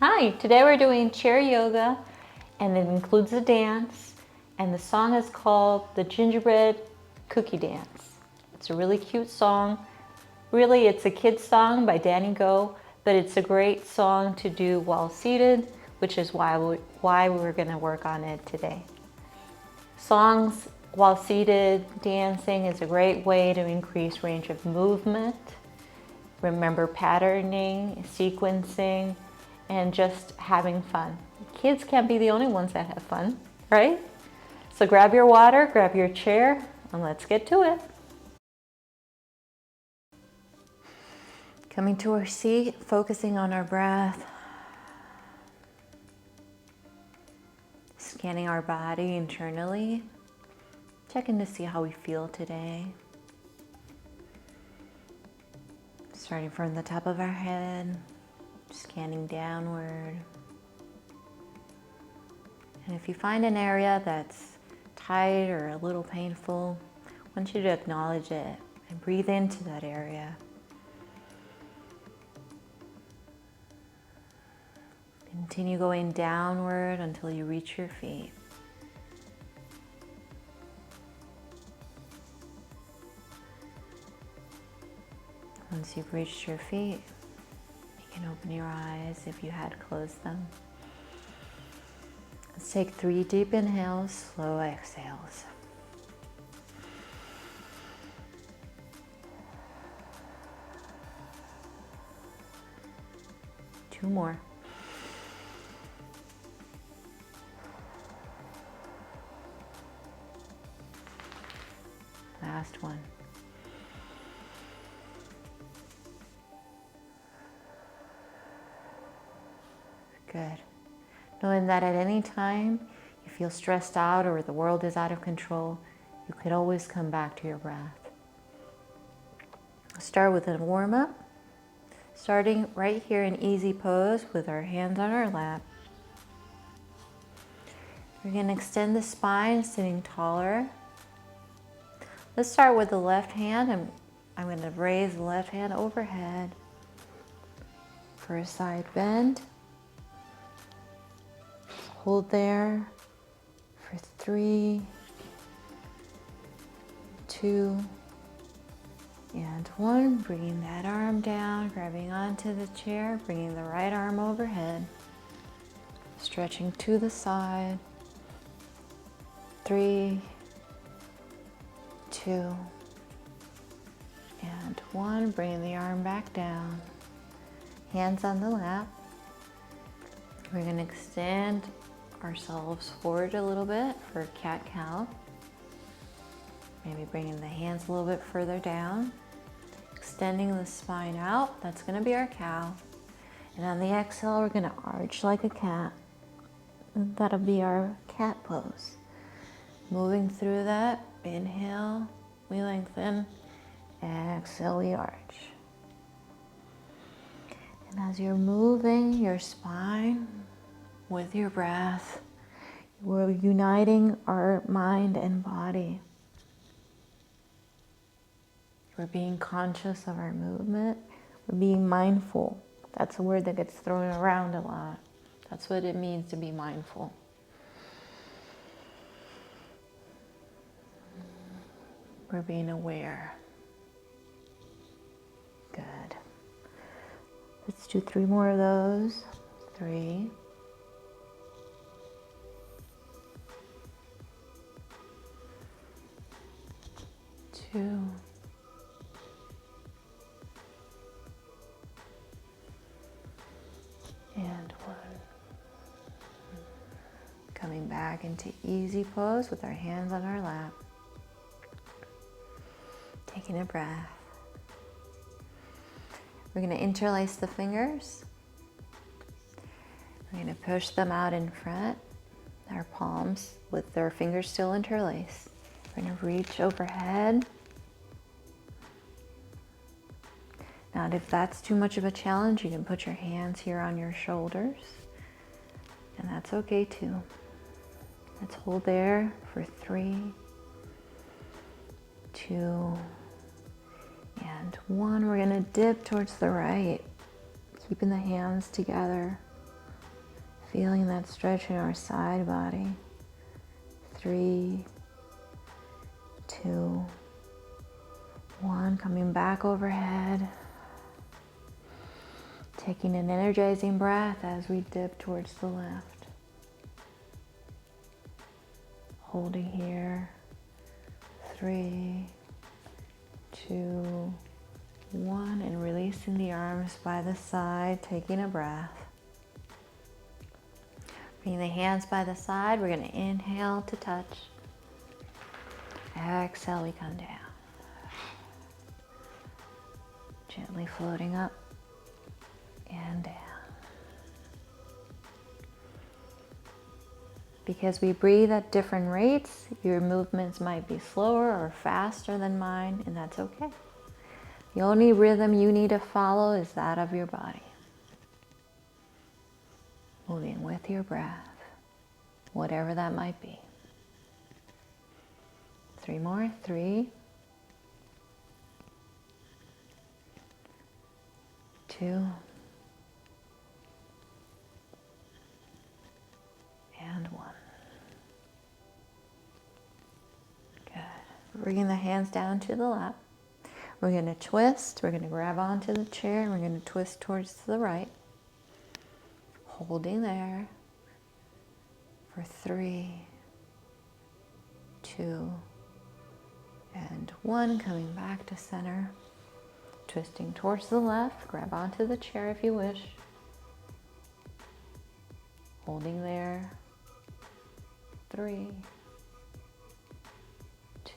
Hi, today we're doing chair yoga and it includes a dance, and the song is called the Gingerbread Cookie Dance. It's a really cute song. Really, it's a kid's song by Danny Go, but it's a great song to do while seated, which is why we're going to work on it today. Songs while seated dancing is a great way to increase range of movement, remember patterning, sequencing, and just having fun. Kids can't be the only ones that have fun, right? So grab your water, grab your chair, and let's get to it. Coming to our seat, focusing on our breath. Scanning our body internally, checking to see how we feel today. Starting from the top of our head, scanning downward. And if you find an area that's tight or a little painful, I want you to acknowledge it and breathe into that area. Continue going downward until you reach your feet. Once you've reached your feet, you can open your eyes if you had closed them. Let's take 3 deep inhales, slow exhales. Two more. Last one. Good. Knowing that at any time you feel stressed out or the world is out of control, you could always come back to your breath. Start with a warm-up, starting right here in easy pose with our hands on our lap. We're going to extend the spine, sitting taller. Let's start with the left hand, and I'm going to raise the left hand overhead for a side bend. Hold there for 3, 2, and 1. Bringing that arm down, grabbing onto the chair, bringing the right arm overhead, stretching to the side. 3, 2, and 1. Bringing the arm back down, hands on the lap. We're going to extend ourselves forward a little bit for cat-cow. Maybe bringing the hands a little bit further down. Extending the spine out. That's going to be our cow. And on the exhale, we're going to arch like a cat. And that'll be our cat pose. Moving through that. Inhale, we lengthen. Exhale, we arch. And as you're moving your spine with your breath, we're uniting our mind and body. We're being conscious of our movement. We're being mindful. That's a word that gets thrown around a lot. That's what it means to be mindful. We're being aware. Good. Let's do 3 more of those. 3. 2. And 1. Coming back into easy pose with our hands on our lap. Taking a breath. We're going to interlace the fingers. We're going to push them out in front, our palms with their fingers still interlaced. We're going to reach overhead. Now, if that's too much of a challenge, you can put your hands here on your shoulders, and that's okay too. Let's hold there for 3, 2, and 1. We're going to dip towards the right, keeping the hands together. Feeling that stretch in our side body. 3, 2, 1. Coming back overhead. Taking an energizing breath as we dip towards the left. Holding here. 3, 2, 1. And releasing the arms by the side. Taking a breath. Bring the hands by the side. We're going to inhale to touch. Exhale, we come down. Gently floating up and down. Because we breathe at different rates, your movements might be slower or faster than mine, and that's okay. The only rhythm you need to follow is that of your body. Moving with your breath, whatever that might be. 3 more. 3, 2, and 1. Good. Bringing the hands down to the lap. We're going to twist. We're going to grab onto the chair. We're going to twist towards the right. Holding there for 3, 2, and 1. Coming back to center. Twisting towards the left. Grab onto the chair if you wish. Holding there. 3,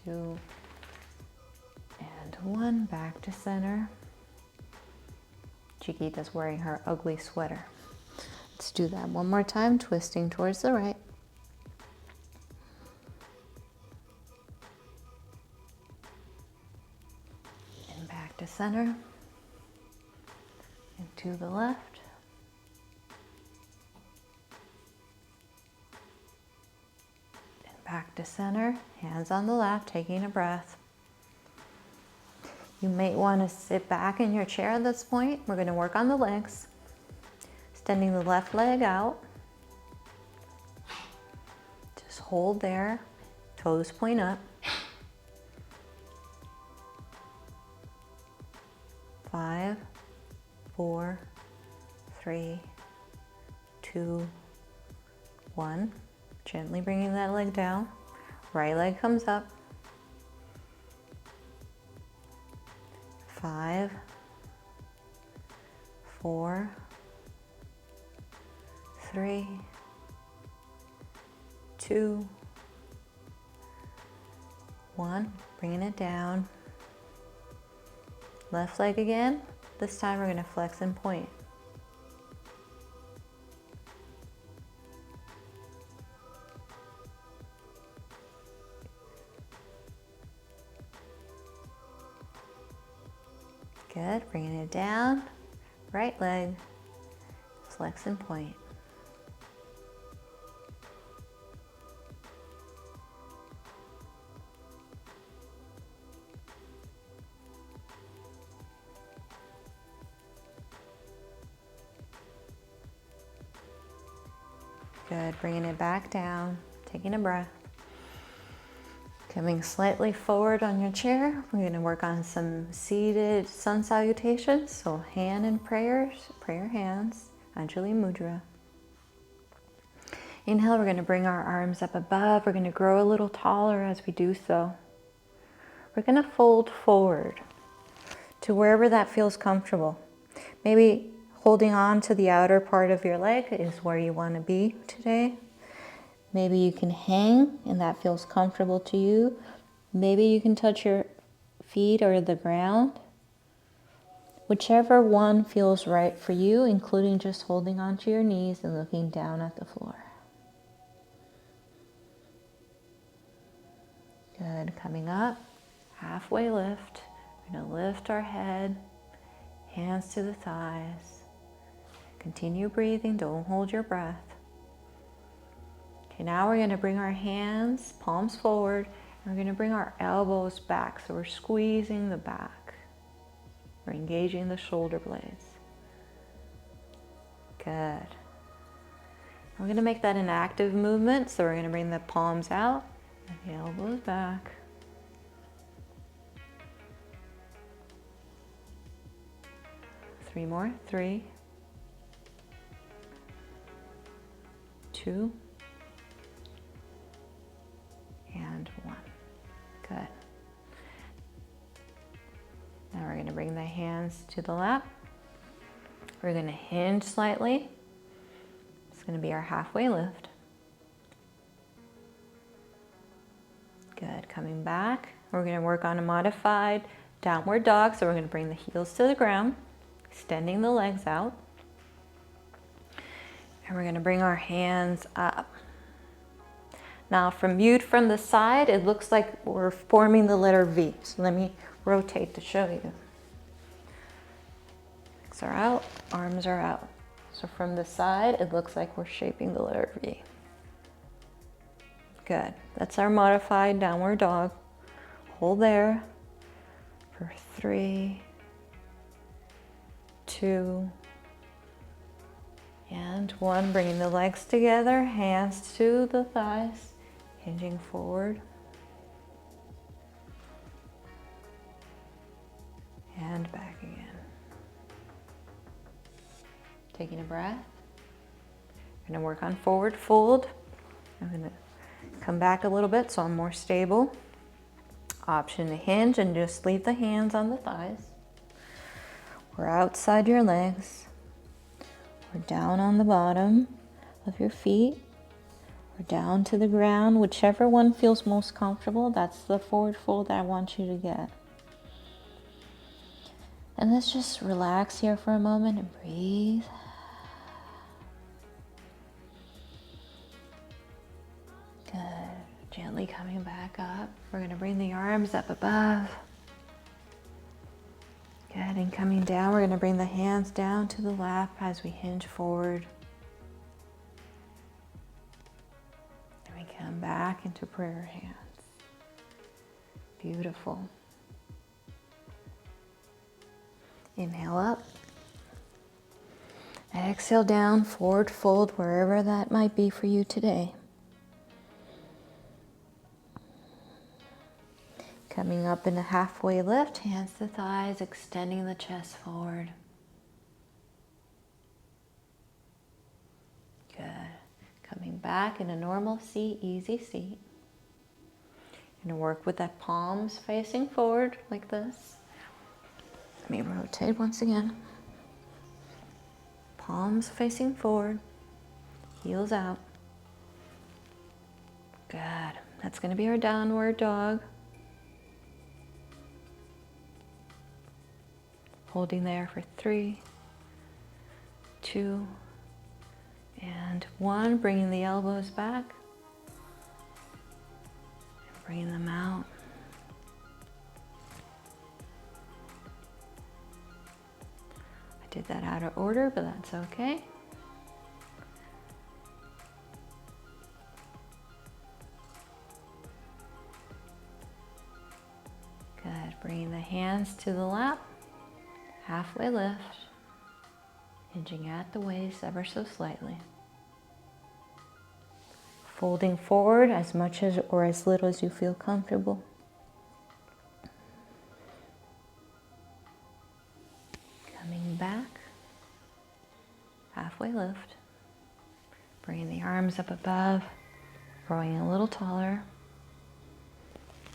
2, and 1. Back to center. Chiquita's wearing her ugly sweater. Let's do that one more time, twisting towards the right. And back to center. And to the left. And back to center. Hands on the lap, taking a breath. You may want to sit back in your chair at this point. We're going to work on the legs. Extending the left leg out. Just hold there. Toes point up. 5, 4, 3, 2, 1. Gently bringing that leg down. Right leg comes up. 5, 4, 3, 2, 1. Bringing it down. Left leg again. This time we're going to flex and point. Good. Bringing it down. Right leg. Flex and point. Good, bringing it back down, taking a breath. Coming slightly forward on your chair, we're going to work on some seated sun salutations. So hand in prayers, prayer hands, Anjali Mudra. Inhale, we're going to bring our arms up above. We're going to grow a little taller as we do so. We're going to fold forward to wherever that feels comfortable. Maybe holding on to the outer part of your leg is where you want to be today. Maybe you can hang and that feels comfortable to you. Maybe you can touch your feet or the ground. Whichever one feels right for you, including just holding onto your knees and looking down at the floor. Good, coming up, halfway lift. We're going to lift our head, hands to the thighs. Continue breathing, don't hold your breath. Okay, now we're going to bring our hands, palms forward, and we're going to bring our elbows back. So we're squeezing the back. We're engaging the shoulder blades. Good. We're gonna make that an active movement, so we're gonna bring the palms out and the elbows back. Three more, 3, 2, and 1. Good. Now we're going to bring the hands to the lap. We're going to hinge slightly. It's going to be our halfway lift. Good. Coming back. We're going to work on a modified downward dog. So we're going to bring the heels to the ground, extending the legs out. And we're going to bring our hands up. Now viewed from the side, it looks like we're forming the letter V. So let me rotate to show you. Legs are out, arms are out. So from the side, it looks like we're shaping the letter V. Good. That's our modified downward dog. Hold there for 3, 2, and 1. Bringing the legs together, hands to the thighs, hinging forward. And back again. Taking a breath. I'm going to work on forward fold. I'm going to come back a little bit so I'm more stable. Option to hinge and just leave the hands on the thighs. Or outside your legs. Or down on the bottom of your feet. Or down to the ground. Whichever one feels most comfortable, that's the forward fold that I want you to get. And let's just relax here for a moment and breathe. Good. Gently coming back up. We're going to bring the arms up above. Good. And coming down, we're going to bring the hands down to the lap as we hinge forward. And we come back into prayer hands. Beautiful. Inhale up. Exhale down, forward fold, wherever that might be for you today. Coming up in a halfway lift, hands to thighs, extending the chest forward. Good. Coming back in a normal seat, easy seat. Gonna work with that palms facing forward like this. Let me rotate once again. Palms facing forward, heels out. Good. That's going to be our downward dog. Holding there for 3, 2, and 1. Bringing the elbows back. And bringing them out. Did that out of order, but that's okay. Good. Bringing the hands to the lap. Halfway lift. Hinging at the waist ever so slightly. Folding forward as much as or as little as you feel comfortable. Back, halfway lift, bringing the arms up above, growing a little taller,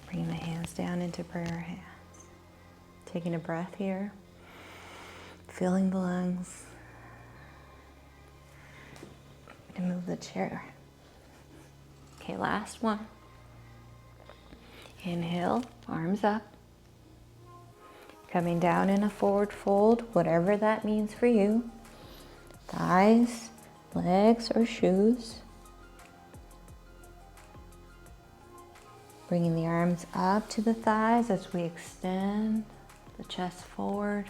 bringing the hands down into prayer hands, taking a breath here, filling the lungs, and move the chair. Okay, last one. Inhale, arms up. Coming down in a forward fold, whatever that means for you. Thighs, legs, or shoes. Bringing the arms up to the thighs as we extend the chest forward.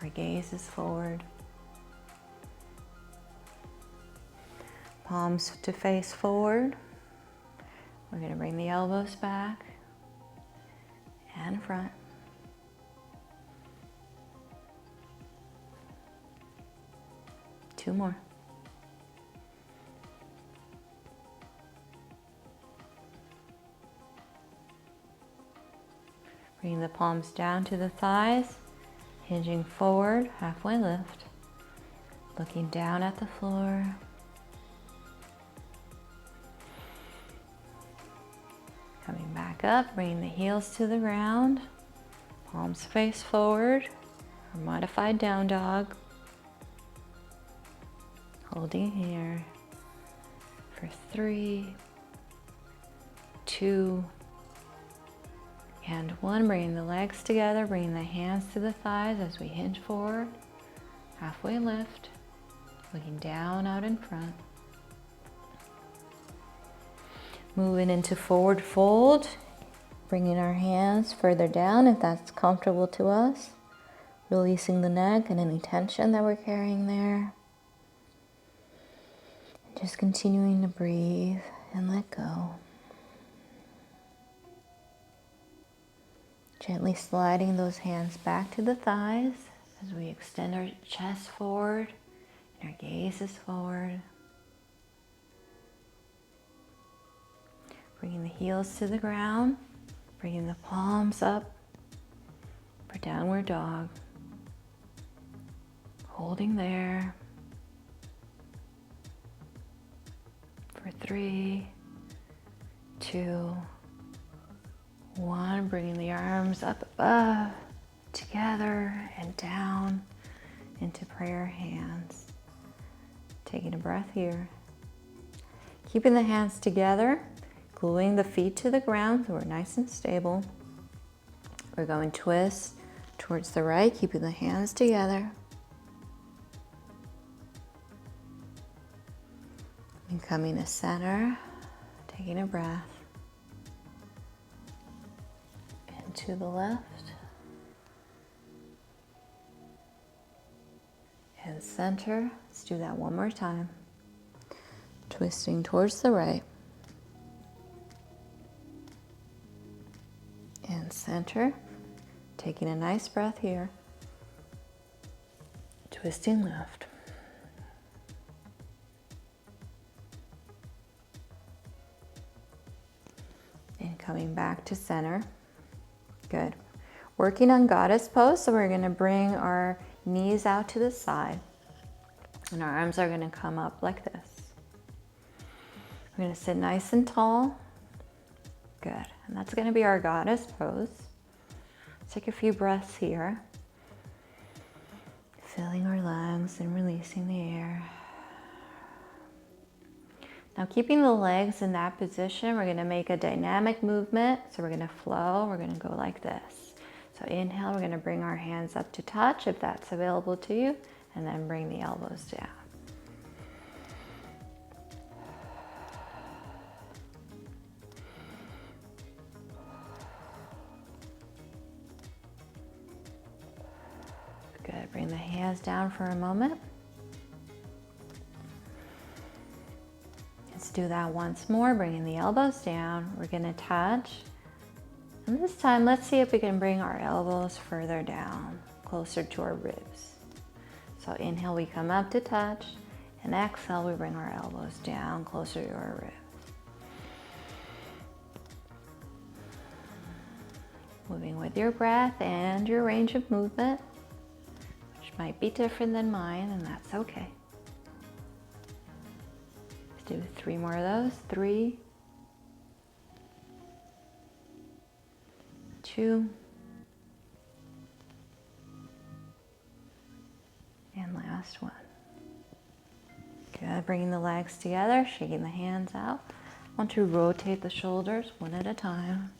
Our gaze is forward. Palms to face forward. We're going to bring the elbows back and front. Two more. Bring the palms down to the thighs, hinging forward, halfway lift. Looking down at the floor. Coming back up, bringing the heels to the ground. Palms face forward, or modified down dog. Holding here for 3, 2, and 1. Bringing the legs together, bringing the hands to the thighs as we hinge forward. Halfway lift, looking down out in front. Moving into forward fold, bringing our hands further down if that's comfortable to us. Releasing the neck and any tension that we're carrying there. Just continuing to breathe and let go. Gently sliding those hands back to the thighs as we extend our chest forward and our gaze is forward. Bringing the heels to the ground, bringing the palms up for downward dog. Holding there for 3, 2, 1. Bringing the arms up above, together and down into prayer hands. Taking a breath here. Keeping the hands together. Gluing the feet to the ground so we're nice and stable. We're going to twist towards the right, keeping the hands together. And coming to center, taking a breath. And to the left. And center. Let's do that one more time. Twisting towards the right. And center, taking a nice breath here, twisting left. And coming back to center. Good. Working on goddess pose, so we're going to bring our knees out to the side. And our arms are going to come up like this. We're going to sit nice and tall. Good. And that's going to be our goddess pose. Let's take a few breaths here. Filling our lungs and releasing the air. Now keeping the legs in that position, we're going to make a dynamic movement. So we're going to flow. We're going to go like this. So inhale, we're going to bring our hands up to touch if that's available to you. And then bring the elbows down. Good. Bring the hands down for a moment. Let's do that once more, bringing the elbows down. We're going to touch. And this time, let's see if we can bring our elbows further down, closer to our ribs. So inhale, we come up to touch. And exhale, we bring our elbows down, closer to our ribs. Moving with your breath and your range of movement. Might be different than mine, and that's okay. Let's do 3 more of those. 3, 2, and last one. Good. Bringing the legs together, shaking the hands out. I want to rotate the shoulders one at a time.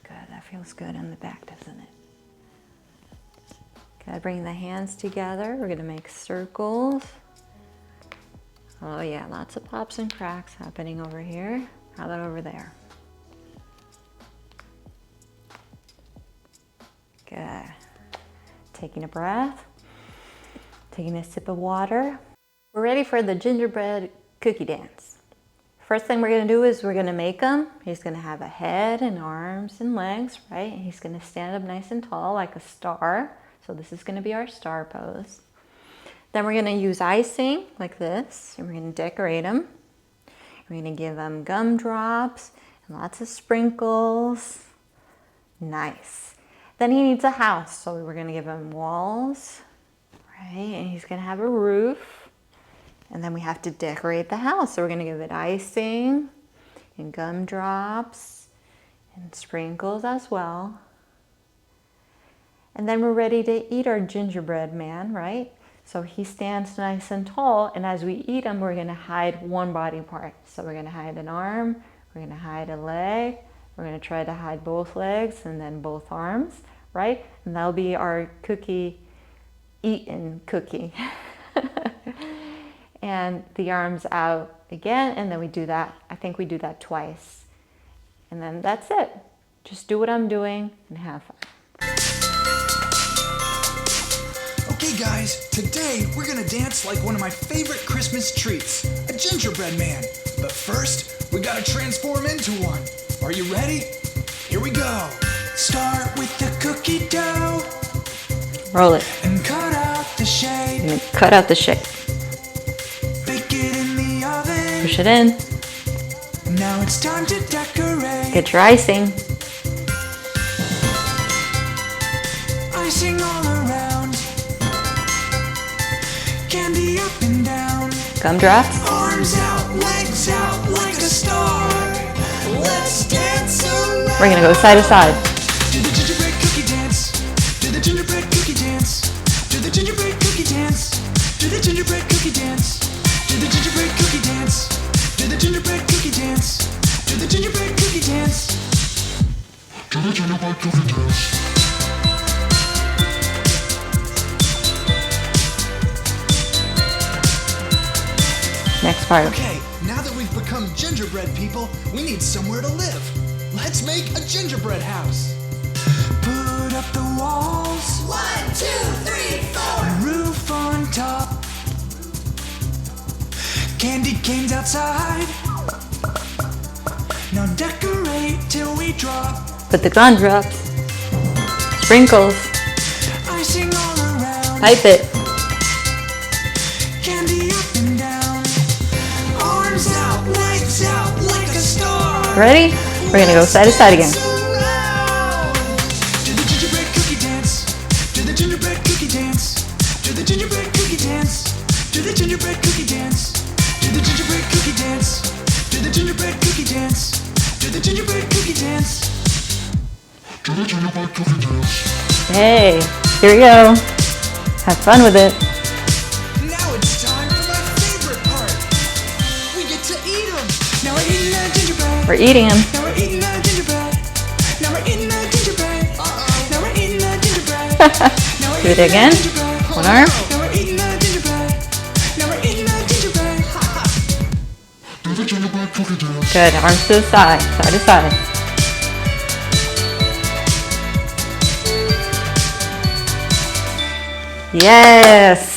Good. That feels good in the back, doesn't it? Good, bring the hands together. We're going to make circles. Oh yeah, lots of pops and cracks happening over here. How about over there? Good. Taking a breath. Taking a sip of water. We're ready for the gingerbread cookie dance. First thing we're going to do is we're going to make him. He's going to have a head and arms and legs, right? And he's going to stand up nice and tall like a star. So this is going to be our star pose. Then we're going to use icing like this, and we're going to decorate them. We're going to give them gumdrops, And lots of sprinkles. Nice. Then he needs a house, so we're gonna give him walls, right? And he's gonna have a roof. And then we have to decorate the house. So we're gonna give it icing and gumdrops and sprinkles as well. And then we're ready to eat our gingerbread man, right? So he stands nice and tall, and as we eat him, we're gonna hide one body part. So we're gonna hide an arm, we're gonna hide a leg, we're gonna try to hide both legs and then both arms, right? And that'll be our cookie, eaten cookie. And the arms out again, and then we do that. I think we do that twice. And then that's it. Just do what I'm doing and have fun. Okay guys, today we're gonna dance like one of my favorite Christmas treats, a gingerbread man. But first, we gotta transform into one. Are you ready? Here we go. Start with the cookie dough. Roll it. And cut out the shape. And cut out the shape. Bake it in the oven. Push it in. Now it's time to decorate. Get your icing. Icing all around. Candy up and down. Gumdrops. Arms out, legs out like a star. Let's dance around. We're gonna go side to side. Do the gingerbread cookie dance. Do the gingerbread cookie dance. Do the gingerbread cookie dance. Do the gingerbread cookie dance. Do the gingerbread cookie dance. Do the gingerbread cookie dance. Do the gingerbread cookie dance. Do the gingerbread cookie dance. Next part. Okay, now that we've become gingerbread people, we need somewhere to live. Let's make a gingerbread house. Put up the walls. 1, 2, 3, 4. Roof on top. Candy canes outside. Now decorate till we drop. Put the gumdrops. Sprinkles. Icing all around. Pipe it. Candy up and down. Arms out, legs out like a star. Ready? We're gonna go side to side again. Do the gingerbread cookie dance. Do the gingerbread cookie dance. Do the gingerbread cookie dance. Do the gingerbread cookie dance. Do the gingerbread cookie dance. Do the gingerbread cookie dance. Do the gingerbread cookie dance. Do the gingerbread cookie dance. Hey, here we go. Have fun with it. Now it's time for my favorite part. We get to eat them. Now we're eating the gingerbread. We're eating them. Now we're eating the gingerbread. Now we're eating the gingerbread. Now we're eating the gingerbread. Do it again. One arm. Now we're eating the gingerbread. Now we're eating the gingerbread. Do the gingerbread cookie dance. Good. Arms to the side. Side to side. Yes.